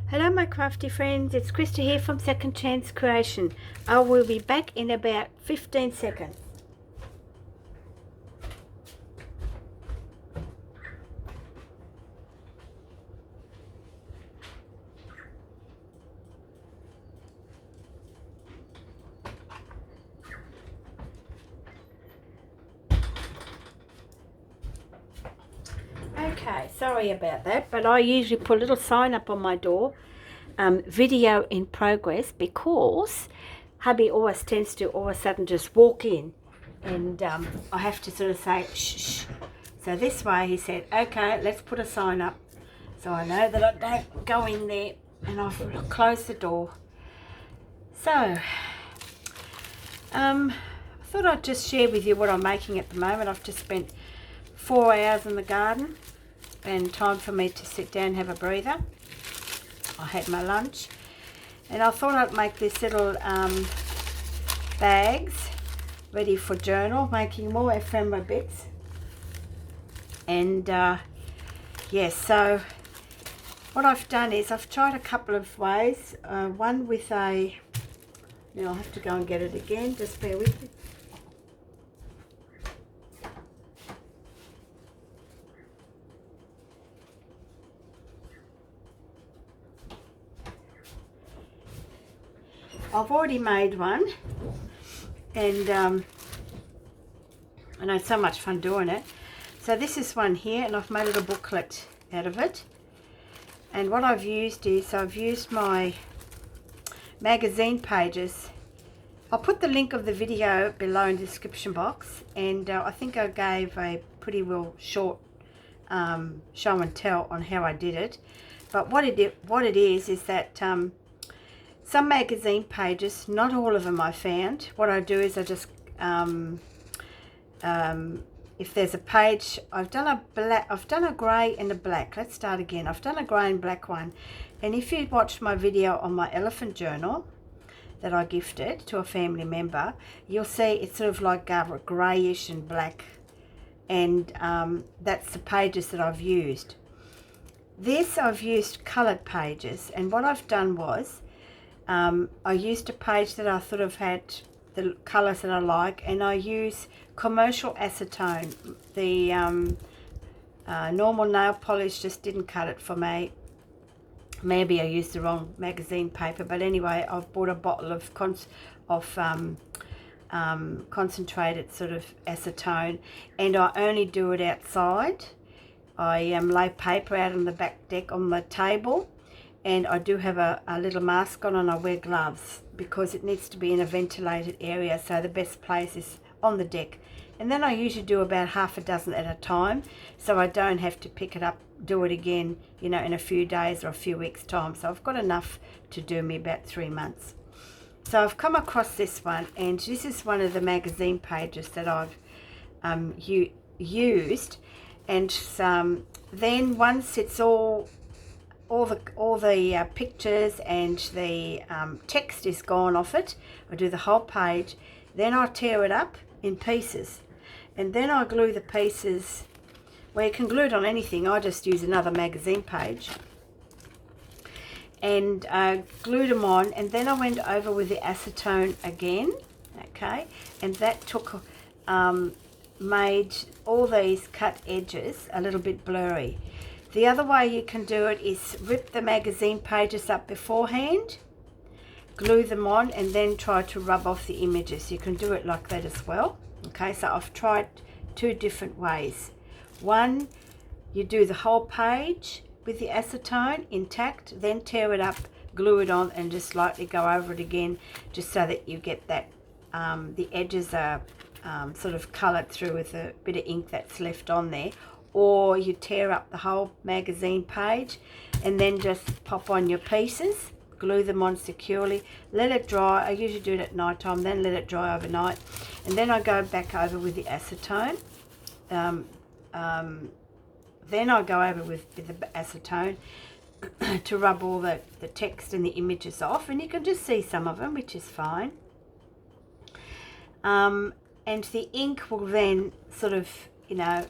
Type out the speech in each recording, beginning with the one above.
Hello my crafty friends, it's Krista here from Second Chance Creation. I will be back in about 15 seconds. Okay, sorry about that, but I usually put a little sign up on my door, video in progress, because hubby always tends to all of a sudden just walk in and I have to sort of say shh, shh. So this way he said, okay, let's put a sign up so I know that I don't go in there, and I've closed the door. So I thought I'd just share with you what I'm making at the moment. I've just spent 4 hours in the garden and time for me to sit down and have a breather. I had my lunch and I thought I'd make these little bags ready for journal, making more ephemera bits. And yes, so what I've done is I've tried a couple of ways. One with a, now I'll have to go and get it again, just bear with me. I've already made one, and I had so much fun doing it. So this is one here, and I've made a little booklet out of it. And what I've used is I've used my magazine pages. I'll put the link of the video below in the description box, and I think I gave a pretty well short show and tell on how I did it. But what it is that some magazine pages, not all of them I found. What I do is I just, if there's a page, I've done a grey and a black. Let's start again. I've done a grey and black one. And if you watched my video on my elephant journal that I gifted to a family member, you'll see it's sort of like greyish and black. And that's the pages that I've used. This, I've used coloured pages. And what I've done was, I used a page that I sort of had the colours that I like, and I use commercial acetone. The normal nail polish just didn't cut it for me. Maybe I used the wrong magazine paper, but anyway, I've bought a bottle of concentrated sort of acetone, and I only do it outside. I lay paper out on the back deck on the table. And I do have a little mask on, and I wear gloves because it needs to be in a ventilated area, so the best place is on the deck. And then I usually do about half a dozen at a time, so I don't have to pick it up, do it again, you know, in a few days or a few weeks time. So I've got enough to do me about 3 months. So I've come across this one, and this is one of the magazine pages that I've used. And then once it's all the pictures and the text is gone off it, I do the whole page, then I tear it up in pieces, and then I glue the pieces. Well, you can glue it on anything. I just use another magazine page and glued them on, and then I went over with the acetone again, okay, and that took made all these cut edges a little bit blurry. The other way you can do it is rip the magazine pages up beforehand, glue them on, and then try to rub off the images. You can do it like that as well. Okay, so I've tried 2 different ways. One, you do the whole page with the acetone intact, then tear it up, glue it on, and just lightly go over it again, just so that you get that the edges are sort of coloured through with a bit of ink that's left on there. Or you tear up the whole magazine page and then just pop on your pieces, glue them on securely, let it dry. I usually do it at night time, then let it dry overnight, and then I go back over with the acetone. Then I go over with the acetone to rub all the text and the images off, and you can just see some of them, which is fine. And the ink will then sort of, you know,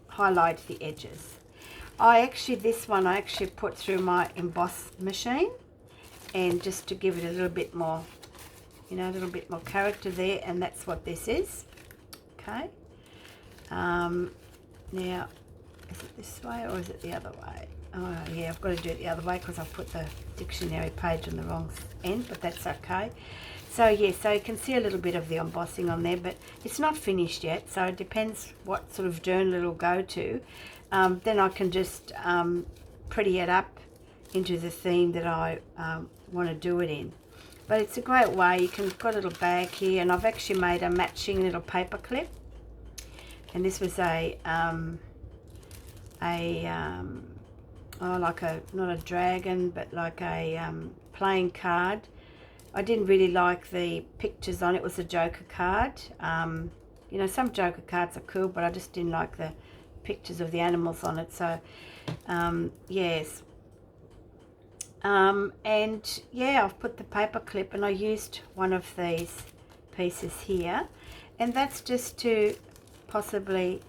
highlight the edges. this one I actually put through my emboss machine, and just to give it a little bit more, you know, a little bit more character there, and that's what this is. Okay. Now, is it this way or is it the other way? Oh yeah, I've got to do it the other way because I've put the dictionary page on the wrong end, but that's okay. So yeah, so you can see a little bit of the embossing on there, but it's not finished yet, so it depends what sort of journal it'll go to. Then I can just pretty it up into the theme that I want to do it in. But it's a great way. You can got a little bag here, and I've actually made a matching little paper clip, and this was like a, not a dragon, but like a playing card. I didn't really like the pictures on it. It was a Joker card. You know, some Joker cards are cool, but I just didn't like the pictures of the animals on it. So yes, and yeah, I've put the paper clip, and I used one of these pieces here, and that's just to possibly,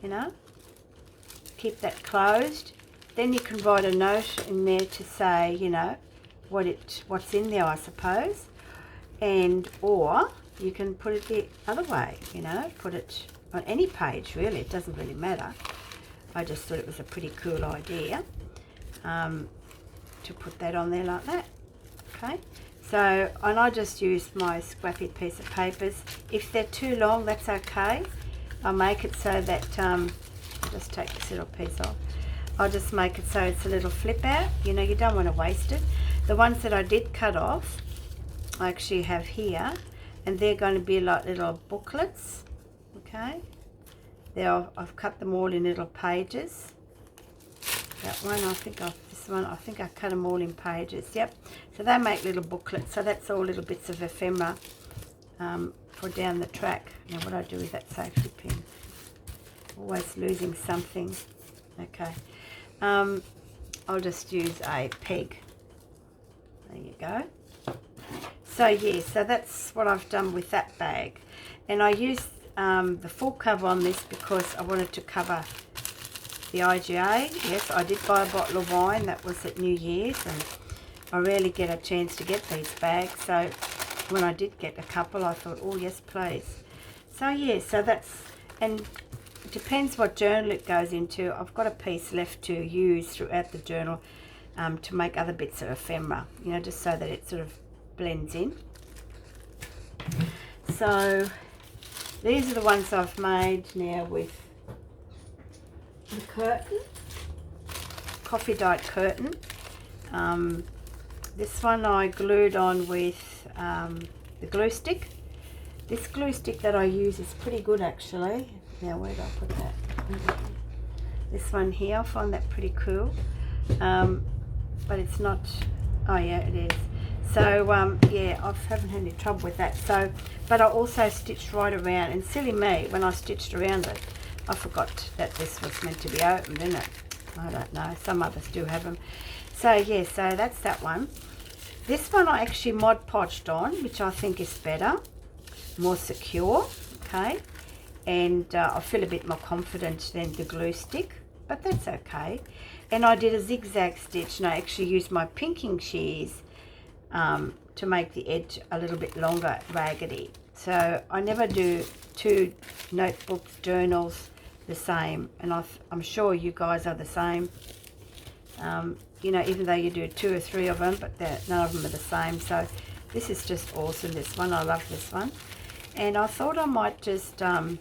you know, keep that closed. Then you can write a note in there to say, you know, what's in there, I suppose, and or you can put it the other way, you know, put it on any page really, it doesn't really matter. I just thought it was a pretty cool idea to put that on there like that. Okay, so, and I just used my scrappy piece of papers. If they're too long, that's okay. I'll make it so that I'll just take this little piece off. I'll just make it so it's a little flip out. You know, you don't want to waste it. The ones that I did cut off, I actually have here, and they're going to be like little booklets. Okay, there I've cut them all in little pages. That one, this one, I think I cut them all in pages. Yep. So they make little booklets. So that's all little bits of ephemera for down the track. Now what I do with that safety pin? Always losing something. Okay. I'll just use a peg. There you go. So yeah, so that's what I've done with that bag. And I used the full cover on this because I wanted to cover the IGA. Yes, I did buy a bottle of wine. That was at New Year's, and I rarely get a chance to get these bags. So when I did get a couple, I thought, oh yes, please. So yeah, so that's, and it depends what journal it goes into. I've got a piece left to use throughout the journal to make other bits of ephemera, you know, just so that it sort of blends in. So these are the ones I've made now with the curtain, coffee dyed curtain. This one I glued on with the glue stick. This glue stick that I use is pretty good actually. Now where did I put that? This one here, I find that pretty cool. But it's not, oh yeah, it is. So yeah, I haven't had any trouble with that. So, but I also stitched right around, and silly me, when I stitched around it, I forgot that this was meant to be opened, isn't it? I don't know, some others do have them. So yeah, so that's that one. This one I actually Mod Podged on, which I think is better, more secure, okay? And I feel a bit more confident than the glue stick, but that's okay. And I did a zigzag stitch, and I actually used my pinking shears to make the edge a little bit longer, raggedy. So I never do two notebooks, journals the same, and I'm sure you guys are the same. You know, even though you do 2 or 3 of them, but none of them are the same. So this is just awesome, this one. I love this one. And I thought I might just, I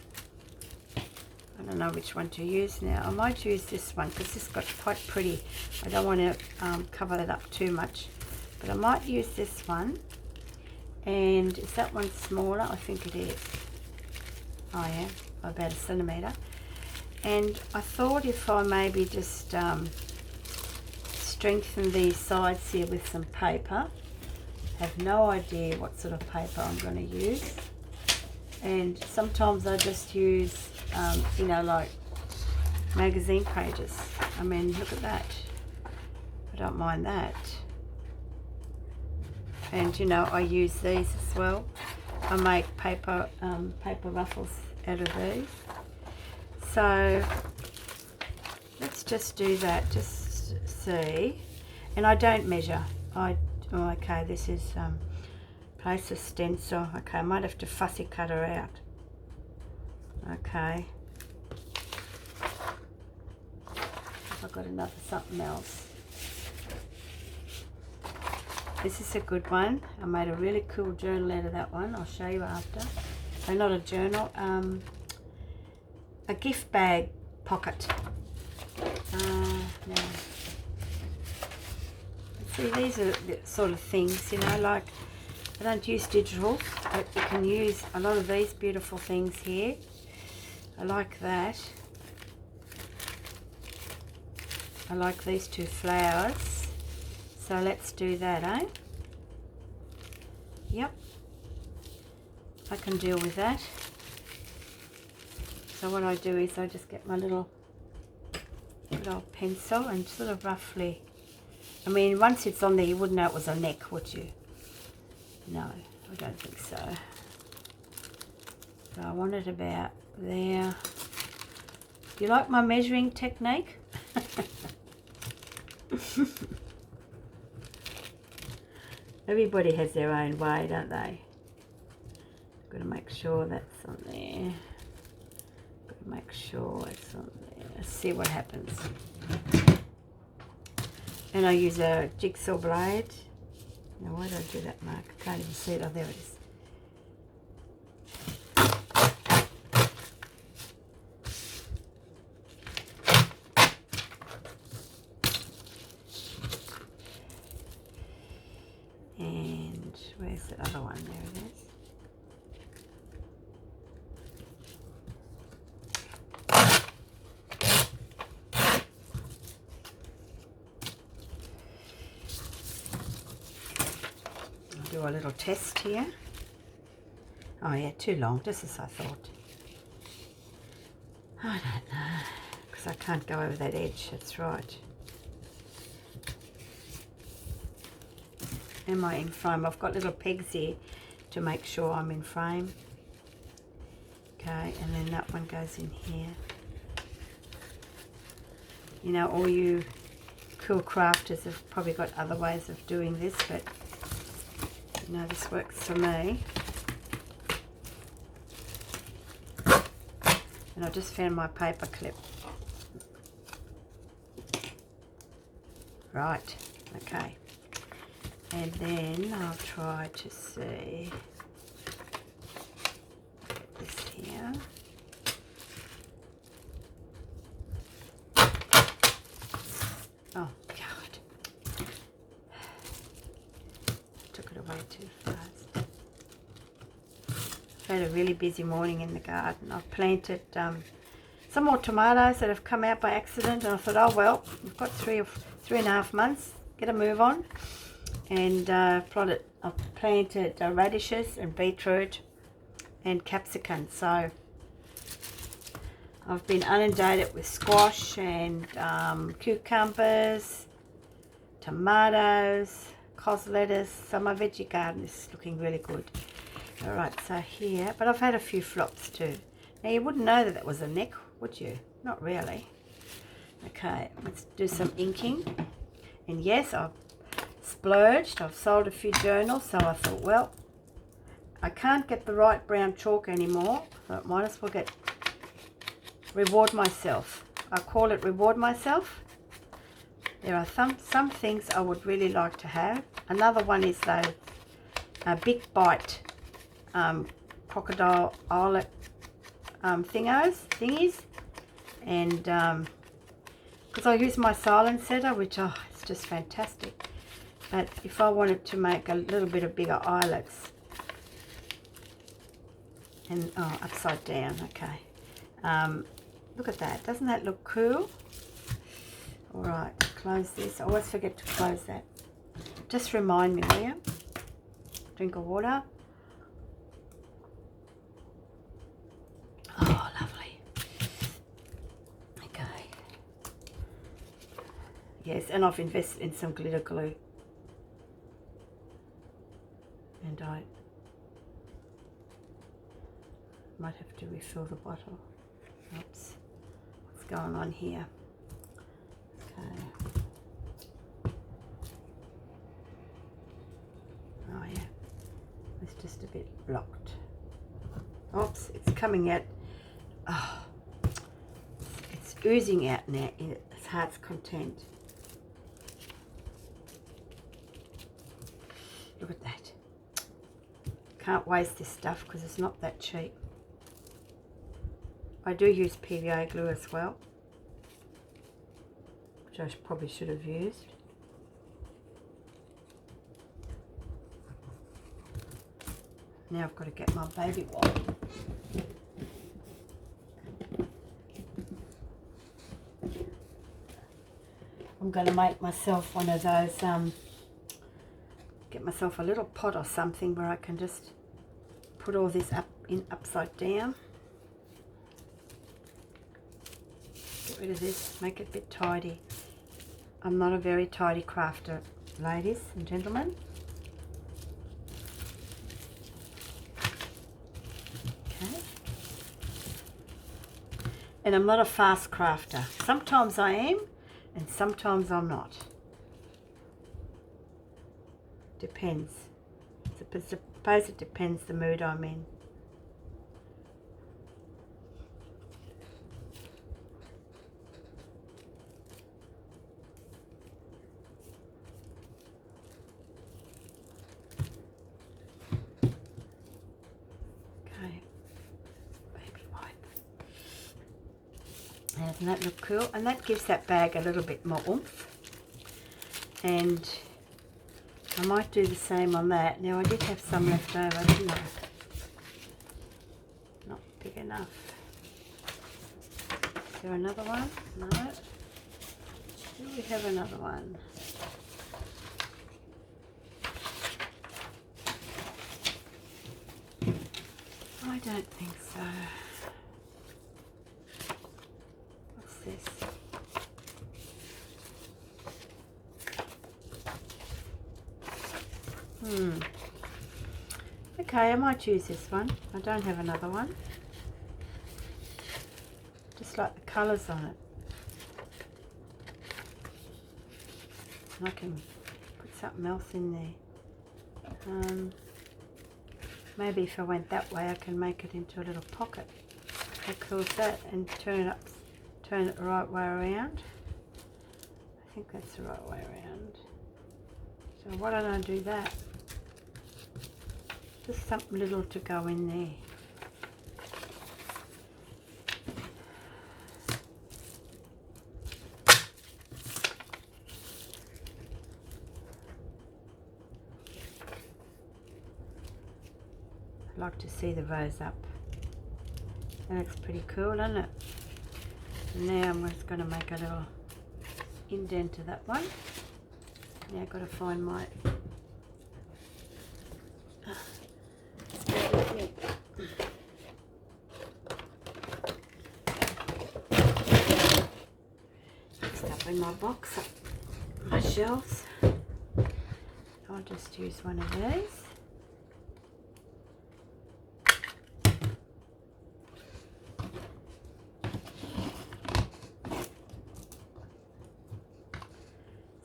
don't know which one to use now. I might use this one because this got quite pretty. I don't want to cover that up too much. But I might use this one. And is that one smaller? I think it is. Oh yeah, about 1 centimetre. And I thought if I maybe just strengthen these sides here with some paper. Have no idea what sort of paper I'm going to use. And sometimes I just use, you know, like magazine pages. I mean, look at that. I don't mind that. And, you know, I use these as well. I make paper ruffles out of these. So let's just do that, just see. And I don't measure. Okay, this is place a stencil. Okay, I might have to fussy cut her out. Okay. I've got another something else. This is a good one. I made a really cool journal out of that one. I'll show you after. So not a journal, a gift bag pocket. Now, see, these are the sort of things, you know, like I don't use digital, but you can use a lot of these beautiful things here. I like that. I like these two flowers. So let's do that, eh? Yep. I can deal with that. So what I do is I just get my little pencil and sort of roughly, I mean, once it's on there you wouldn't know it was a neck, would you? No, I don't think so. So I want it about there. Do you like my measuring technique? Everybody has their own way, don't they? Got to make sure that's on there. Got to make sure it's on there. Let's see what happens. And I use a jigsaw blade. Now why don't I do that, Mark? I can't even see it. Oh, there it is. And where's the other one? There it is. I'll do a little test here. Oh yeah, too long, just as I thought. I don't know, because I can't go over that edge, that's right. Am I in frame? I've got little pegs here to make sure I'm in frame. Okay, and then that one goes in here. You know, all you cool crafters have probably got other ways of doing this, but you know, this works for me. And I just found my paper clip. Right, okay. And then I'll try to see, get this here. Oh God, took it away too fast. I've had a really busy morning in the garden. I've planted some more tomatoes that have come out by accident, and I thought, oh well, we've got 3.5 months, get a move on. And I've planted radishes and beetroot and capsicum. So I've been inundated with squash and cucumbers, tomatoes, cos lettuce. So my veggie garden is looking really good. All right, so here, but I've had a few flops too. Now you wouldn't know that that was a neck, would you? Not really. Okay, let's do some inking. And yes, I've splurged. I've sold a few journals, so I thought, well, I can't get the right brown chalk anymore, so I might as well reward myself. I call it reward myself. There are some things I would really like to have. Another one is those Big Bite crocodile eyelet thingies, and because I use my silent setter, which it's just fantastic. But if I wanted to make a little bit of bigger eyelets, and upside down, okay. Look at that, doesn't that look cool? All right, close this. I always forget to close that. Just remind me, will you? Drink of water. Oh, lovely. Okay. Yes, and I've invested in some glitter glue. And I might have to refill the bottle. Oops. What's going on here? Oh yeah, it's just a bit blocked. Oops, it's coming out. Oh, it's oozing out now in its heart's content. Look at that. Can't waste this stuff because it's not that cheap. I do use PVA glue as well, which I probably should have used. Now I've got to get my baby wipe. I'm going to make myself one of those, get myself a little pot or something where I can just put all this up in upside down. Get rid of this, make it a bit tidy. I'm not a very tidy crafter, ladies and gentlemen. Okay. And I'm not a fast crafter. Sometimes I am, and sometimes I'm not. Depends. I suppose it depends the mood I'm in. Okay, baby wipe. Doesn't that look cool? And that gives that bag a little bit more oomph. And I might do the same on that. Now I did have some left over, didn't I? Not big enough. Is there another one? No. Do we have another one? I don't think so. What's this? Okay, I might use this one. I don't have another one. Just like the colours on it. And I can put something else in there. Maybe if I went that way I can make it into a little pocket. How cool is that? And turn it the right way around. I think that's the right way around. So why don't I do that? Just something little to go in there. I'd like to see the rose up. That looks pretty cool, doesn't it? Now I'm just going to make a little indent to that one. Now I've got to find my... Stuff in my box, my shelves. I'll just use one of these.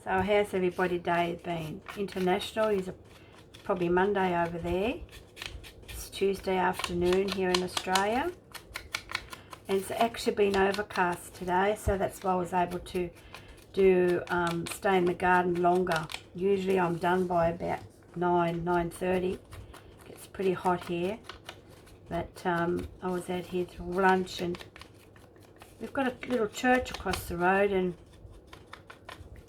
So how's everybody day been? International is probably Monday over there. It's Tuesday afternoon here in Australia. And it's actually been overcast today, so that's why I was able to stay in the garden longer. Usually I'm done by about 9:30. It's pretty hot here. But I was out here to lunch, and we've got a little church across the road, and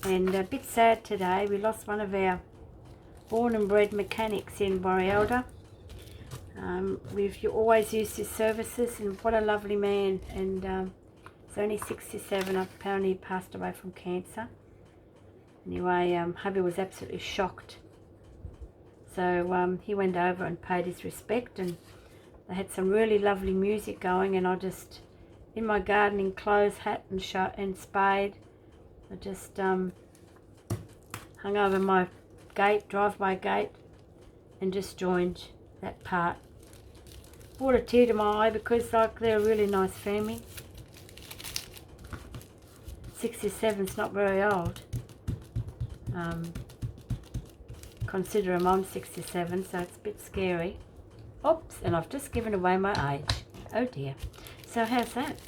a bit sad today. We lost one of our born and bred mechanics in Warialda. We've always used his services, and what a lovely man. And he's only 67. Apparently he passed away from cancer. Anyway, hubby was absolutely shocked. So he went over and paid his respect, and they had some really lovely music going, and I just, in my gardening clothes, hat and spade, I just hung over my gate, driveway gate, and just joined that part. Brought a tear to my eye because like they're a really nice family. 67's not very old. Considering I'm 67, so it's a bit scary. Oops, and I've just given away my age. Oh dear. So how's that?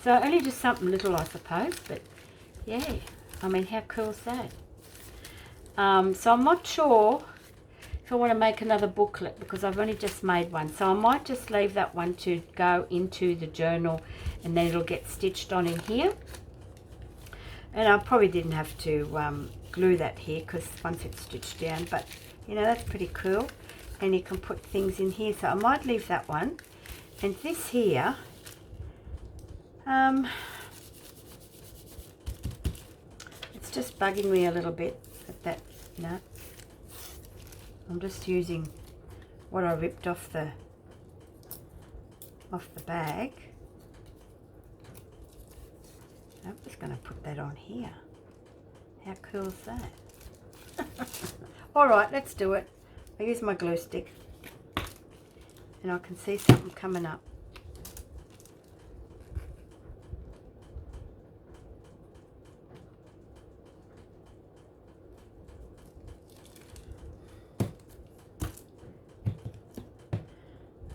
So only just something little, I suppose, but yeah, I mean, how cool is that? So I'm not sure if I want to make another booklet because I've only just made one. So I might just leave that one to go into the journal and then it'll get stitched on in here. And I probably didn't have to glue that here because once it's stitched down, but you know, that's pretty cool. And you can put things in here. So I might leave that one. And this here, it's just bugging me a little bit that, you know, I'm just using what I ripped off the bag. I'm just going to put that on here. How cool is that? All right, let's do it. I use my glue stick and I can see something coming up.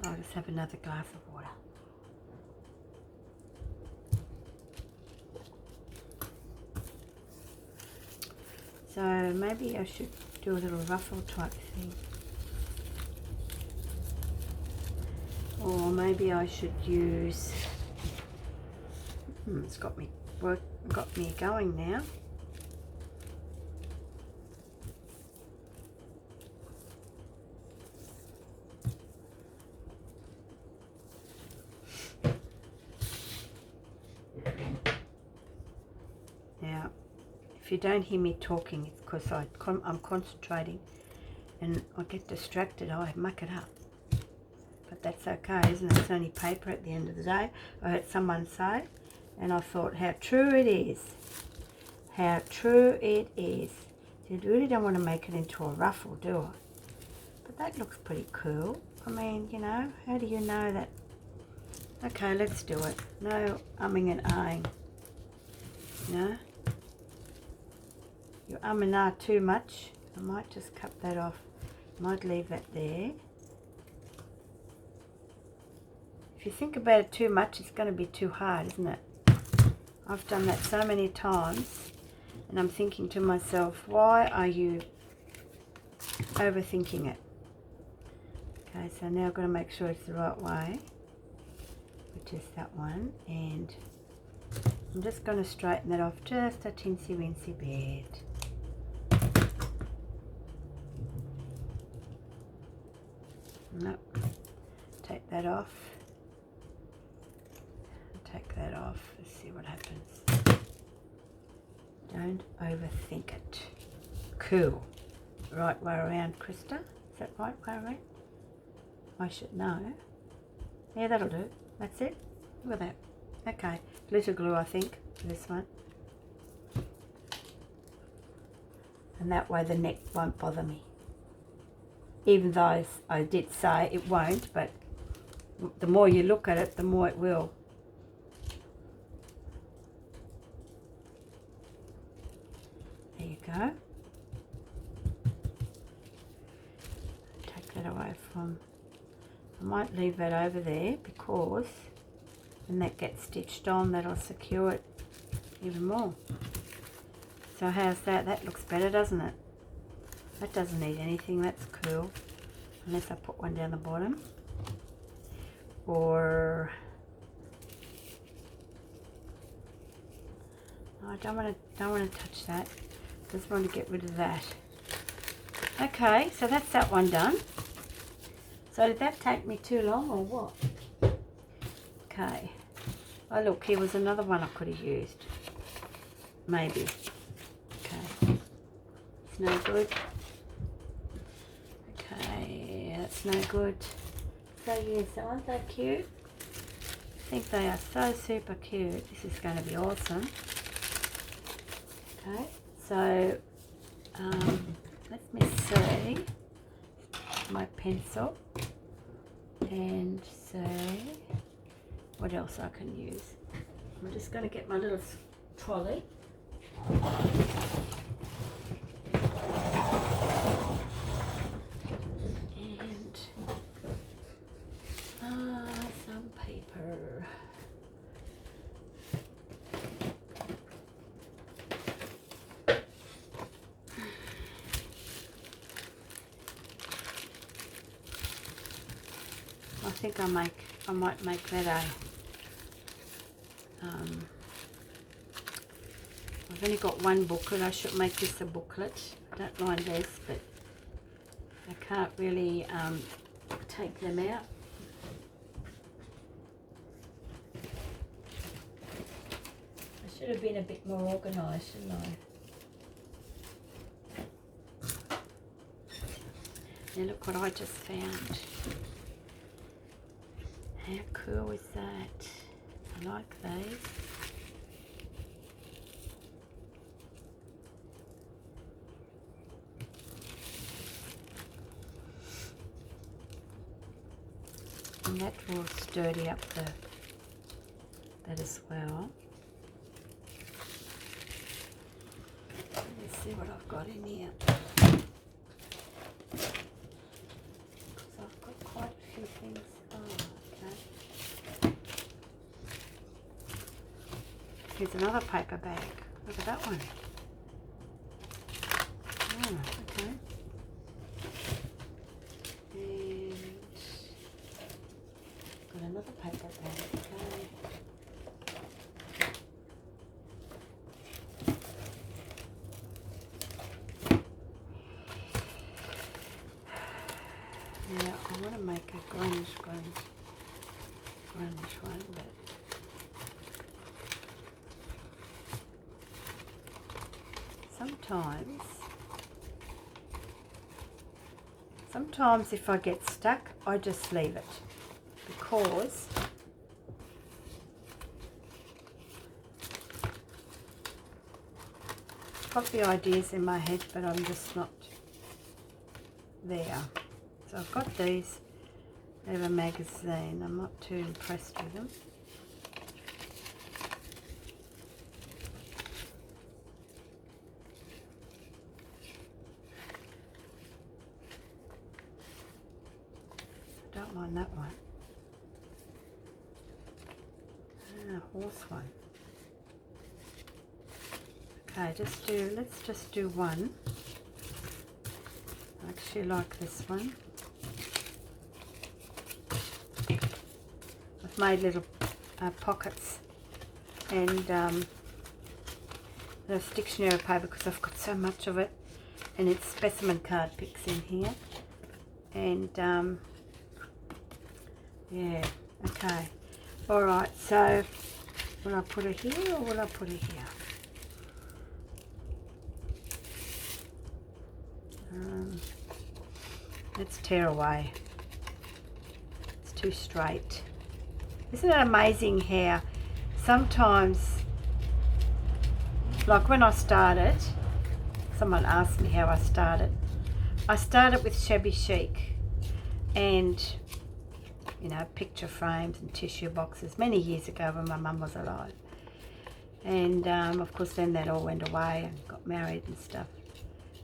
I'll just have another glass of water. So maybe I should do a little ruffle type thing. Or maybe I should use, it's got me going now. Now, if you don't hear me talking, it's because I'm concentrating and I get distracted. I muck it up. But that's okay, isn't it? It's only paper at the end of the day. I heard someone say, and I thought how true it is. How true it is. You really don't want to make it into a ruffle, do I? But that looks pretty cool. I mean, you know, how do you know that? Okay, let's do it. No umming and ahhing. No? You and ah too much. I might just cut that off. Might leave that there. If you think about it too much, it's going to be too hard, isn't it? I've done that so many times, and I'm thinking to myself, why are you overthinking it? Okay, so now I've got to make sure it's the right way, which is that one, and I'm just going to straighten that off just a teensy weensy bit. Nope. Take that off. Take that off. Let's see what happens. Don't overthink it. Cool. Right way around, Krista. Is that right way around? I should know. Yeah, that'll do. That's it. Look at that. Okay. Glitter glue, I think, for this one. And that way the neck won't bother me. Even though I did say it won't, but the more you look at it, the more it will. There you go. Take that away from, I might leave that over there because when that gets stitched on, that'll secure it even more. So how's that? That looks better, doesn't it? That doesn't need anything. That's cool. Unless I put one down the bottom. Or I don't want to touch that. Just want to get rid of that. Okay, so that's that one done. So did that take me too long or what? Okay. Oh look, here was another one I could have used. Maybe. Okay. It's no good. Okay, that's no good. So yes, aren't they cute? I think they are so super cute. This is going to be awesome. Okay, so let me see my pencil and see what else I can use. I'm just going to get my little trolley. And some paper. I think I might make that I've only got one booklet. I should make this a booklet. I don't mind this, but I can't really take them out. I should have been a bit more organised, shouldn't I? Now look what I just found. How cool is that? I like these. And that will sturdy up that as well. Let's see what I've got in here. Because I've got quite a few things. Oh, okay. Here's another paper bag. Look at that one. Oh, okay. Another paper bag, okay. Now I want to make a grunge one, but sometimes if I get stuck, I just leave it. Because I've got the ideas in my head, but I'm just not there. So I've got these. They have a magazine. I'm not too impressed with them. I don't mind that one. Horse one. Okay, let's just do one. I actually like this one. I've made little pockets and little Dictionary paper because I've got so much of it, and it's specimen card picks in here. And yeah, okay. Alright, so will I put it here or will I put it here? Let's tear away. It's too straight. Isn't it amazing how sometimes, like when I started, someone asked me how I started. I started with shabby chic and, you know, picture frames and tissue boxes many years ago when my mum was alive. And of course then that all went away and got married and stuff.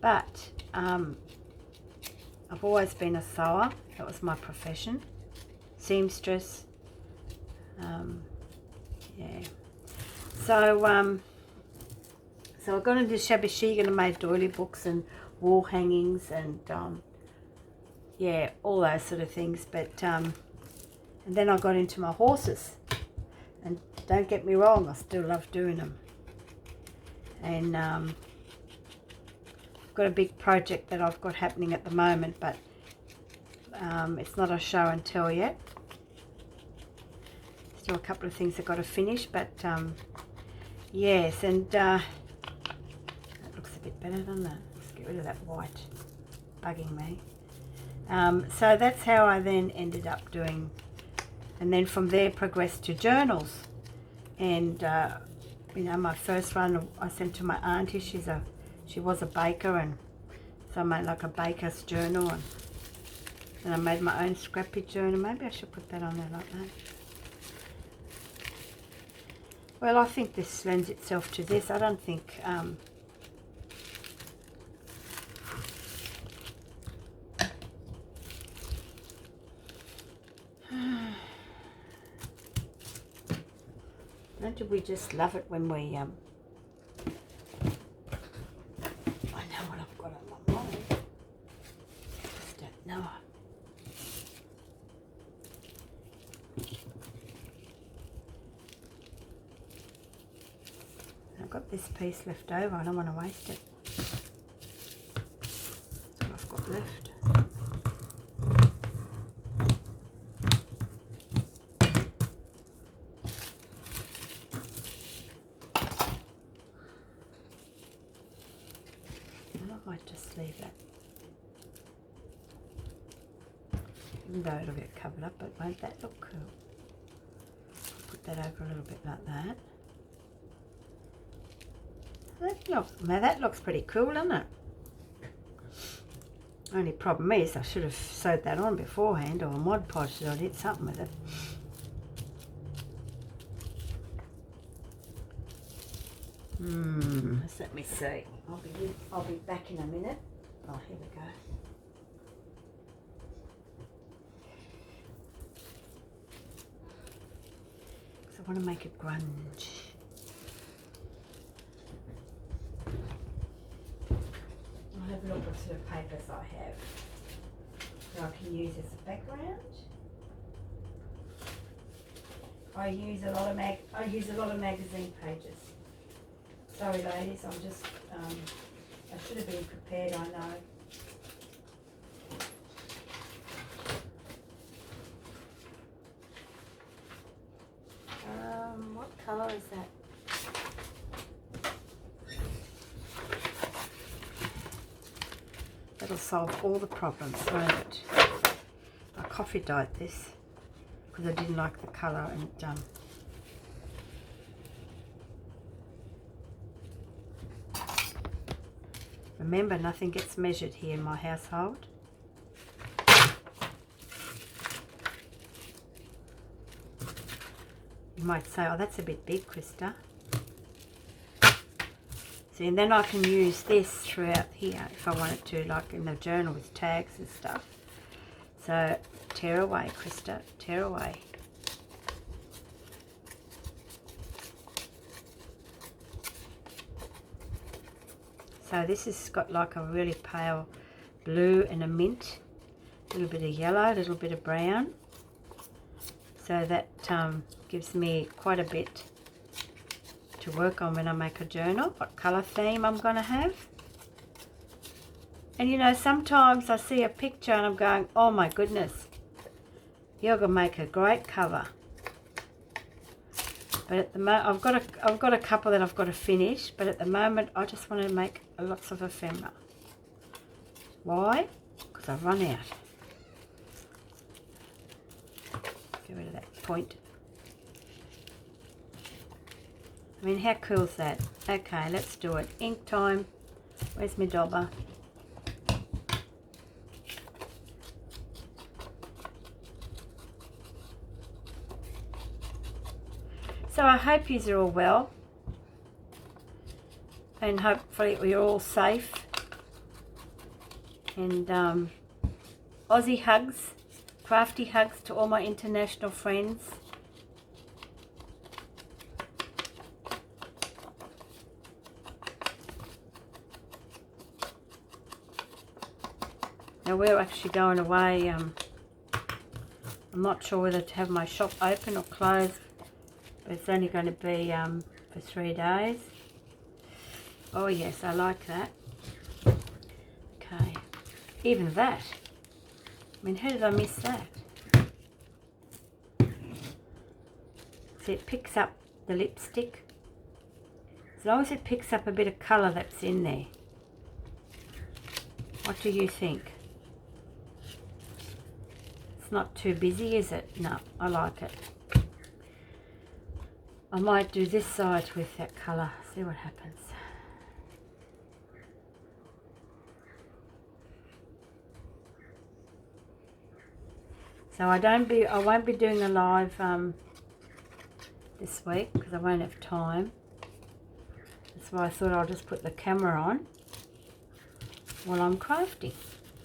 But I've always been a sewer. That was my profession. Seamstress. Yeah. So I got into shabby chic and I made doily books and wall hangings and yeah, all those sort of things. But and then I got into my horses, and don't get me wrong, I still love doing them. And I've got a big project that I've got happening at the moment, but it's not a show and tell yet. Still a couple of things I've got to finish, but yes, and that looks a bit better, doesn't it? Let's get rid of that white bugging me. So that's how I then ended up doing, and then from there progressed to journals. And you know, my first one I sent to my auntie. She was a baker, and so I made like a baker's journal, and I made my own scrappy journal. Maybe I should put that on there like that. Well, I think this lends itself to this. I don't think... don't we just love it when we... I know what I've got on my mind. I just don't know. I've got this piece left over. I don't want to waste it. That's what I've got left. And I might just leave that. Even though it'll get covered up, but won't that look cool? Put that over a little bit like that. That looks pretty cool, doesn't it? Only problem is I should have sewed that on beforehand, or Mod Podge or did something with it. Just let me see. I'll be back in a minute. Oh, here we go. So I want to make it grunge. I'll have a look what sort of papers I have that I can use as a background. I use a lot of magazine pages. Sorry ladies, I'm just I should have been prepared, I know. What colour is that? That'll solve all the problems, won't it? I coffee dyed this because I didn't like the colour, and remember, nothing gets measured here in my household. You might say, oh, that's a bit big, Krista. See, and then I can use this throughout here if I wanted to, like in the journal with tags and stuff. So, tear away, Krista, tear away. So this has got like a really pale blue and a mint, a little bit of yellow, a little bit of brown. So that gives me quite a bit to work on when I make a journal, what colour theme I'm going to have. And you know, sometimes I see a picture and I'm going, oh my goodness, you're going to make a great cover. But at the moment, I've got a couple that I've got to finish, but at the moment I just want to make lots of ephemera. Why? Because I've run out. Get rid of that point. I mean, how cool is that? Okay, let's do it. Ink time. Where's my dauber? So I hope you're all well, and hopefully you're all safe. And Aussie hugs, crafty hugs to all my international friends. Now we're actually going away. I'm not sure whether to have my shop open or closed, but it's only going to be for 3 days. Oh yes, I like that. Okay, even that. I mean, how did I miss that? See, it picks up the lipstick. As long as it picks up a bit of colour that's in there. What do you think? It's not too busy, is it? No, I like it. I might do this side with that colour, see what happens. So I won't be doing a live this week because I won't have time. That's why I thought I'll just put the camera on while I'm crafting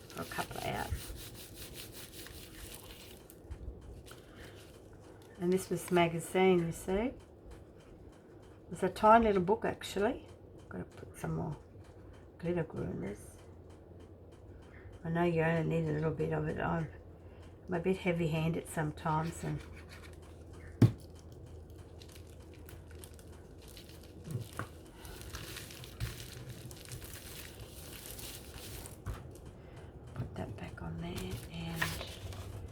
for a couple of hours. And this was magazine, you see. It's a tiny little book actually. Got to put some more glitter glue in this. I know you only need a little bit of it. I'm a bit heavy-handed sometimes, and